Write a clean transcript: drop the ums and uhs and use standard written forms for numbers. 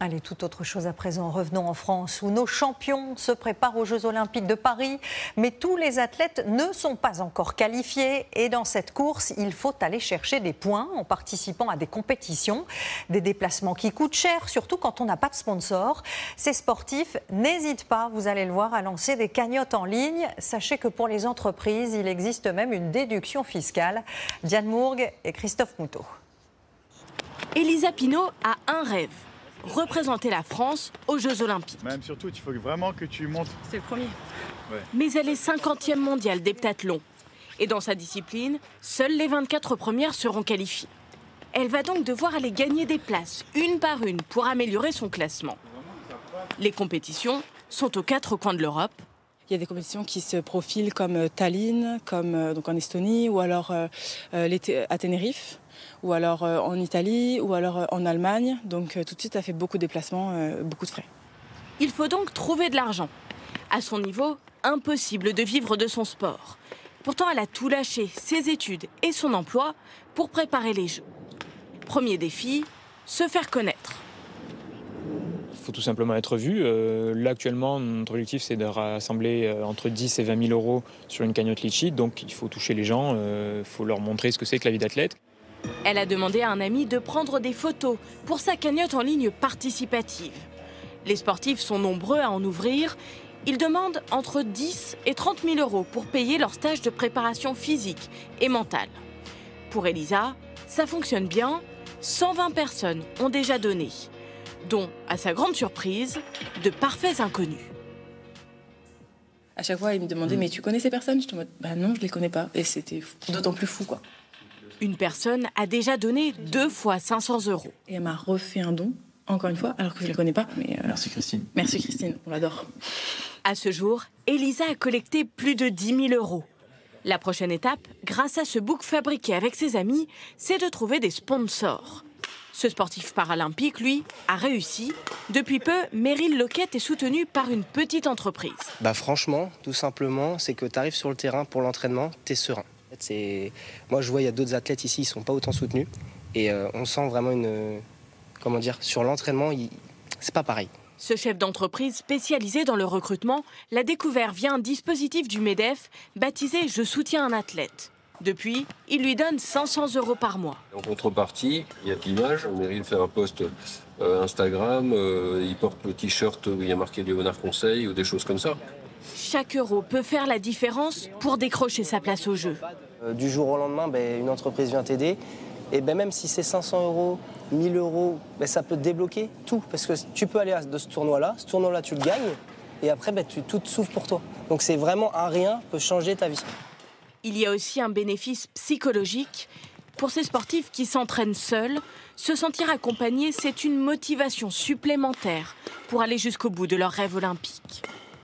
Allez, tout autre chose à présent. Revenons en France où nos champions se préparent aux Jeux Olympiques de Paris. Mais tous les athlètes ne sont pas encore qualifiés. Et dans cette course, il faut aller chercher des points en participant à des compétitions. Des déplacements qui coûtent cher, surtout quand on n'a pas de sponsor. Ces sportifs n'hésitent pas, vous allez le voir, à lancer des cagnottes en ligne. Sachez que pour les entreprises, il existe même une déduction fiscale. Diane Mourgue et Christophe Moutot. Elisa Pinault a un rêve. Représenter la France aux Jeux Olympiques. Même surtout, il faut vraiment que tu montes. C'est le premier. Ouais. Mais elle est 50e mondiale d'heptathlon. Et dans sa discipline, seules les 24 premières seront qualifiées. Elle va donc devoir aller gagner des places, une par une, pour améliorer son classement. Les compétitions sont aux 4 coins de l'Europe. Il y a des compétitions qui se profilent comme Tallinn, comme donc en Estonie, ou alors à Tenerife, ou alors en Italie, ou alors en Allemagne. Donc tout de suite, ça fait beaucoup de déplacements, beaucoup de frais. Il faut donc trouver de l'argent. À son niveau, impossible de vivre de son sport. Pourtant, elle a tout lâché, ses études et son emploi, pour préparer les Jeux. Premier défi, se faire connaître. Il faut tout simplement être vu. Là, actuellement, notre objectif, c'est de rassembler entre 10 et 20 000 euros sur une cagnotte Litchi. Donc, il faut toucher les gens, il faut leur montrer ce que c'est que la vie d'athlète. Elle a demandé à un ami de prendre des photos pour sa cagnotte en ligne participative. Les sportifs sont nombreux à en ouvrir. Ils demandent entre 10 et 30 000 euros pour payer leur stage de préparation physique et mentale. Pour Elisa, ça fonctionne bien. 120 personnes ont déjà donné, dont, à sa grande surprise, de parfaits inconnus. À chaque fois, il me demandait « Mais tu connais ces personnes ?» Je te dis « Bah non, je les connais pas. » Et c'était d'autant plus fou, quoi. Une personne a déjà donné 2 fois 500 euros. Et elle m'a refait un don, encore une fois, alors que je ne la connais pas. Mais Merci Christine. Merci Christine, on l'adore. À ce jour, Elisa a collecté plus de 10 000 euros. La prochaine étape, grâce à ce book fabriqué avec ses amis, c'est de trouver des sponsors. Ce sportif paralympique, lui, a réussi. Depuis peu, Meryl Loquette est soutenu par une petite entreprise. Franchement, tout simplement, c'est que tu arrives sur le terrain pour l'entraînement, tu es serein. Moi, je vois, il y a d'autres athlètes ici, ils ne sont pas autant soutenus. Et on sent vraiment sur l'entraînement, c'est pas pareil. Ce chef d'entreprise spécialisé dans le recrutement l'a découvert via un dispositif du MEDEF baptisé « Je soutiens un athlète ». Depuis, il lui donne 500 euros par mois. En contrepartie, il y a de l'image. Meryl fait un post Instagram, il porte le t-shirt où il y a marqué Léonard Conseil ou des choses comme ça. Chaque euro peut faire la différence pour décrocher sa place au jeu. Du jour au lendemain, une entreprise vient t'aider. Et même si c'est 500 euros, 1000 euros, ça peut te débloquer tout. Parce que tu peux aller de ce tournoi-là tu le gagnes. Et après, tout s'ouvre pour toi. Donc c'est vraiment un rien peut changer ta vie. Il y a aussi un bénéfice psychologique. Pour ces sportifs qui s'entraînent seuls, se sentir accompagnés, c'est une motivation supplémentaire pour aller jusqu'au bout de leur rêve olympique.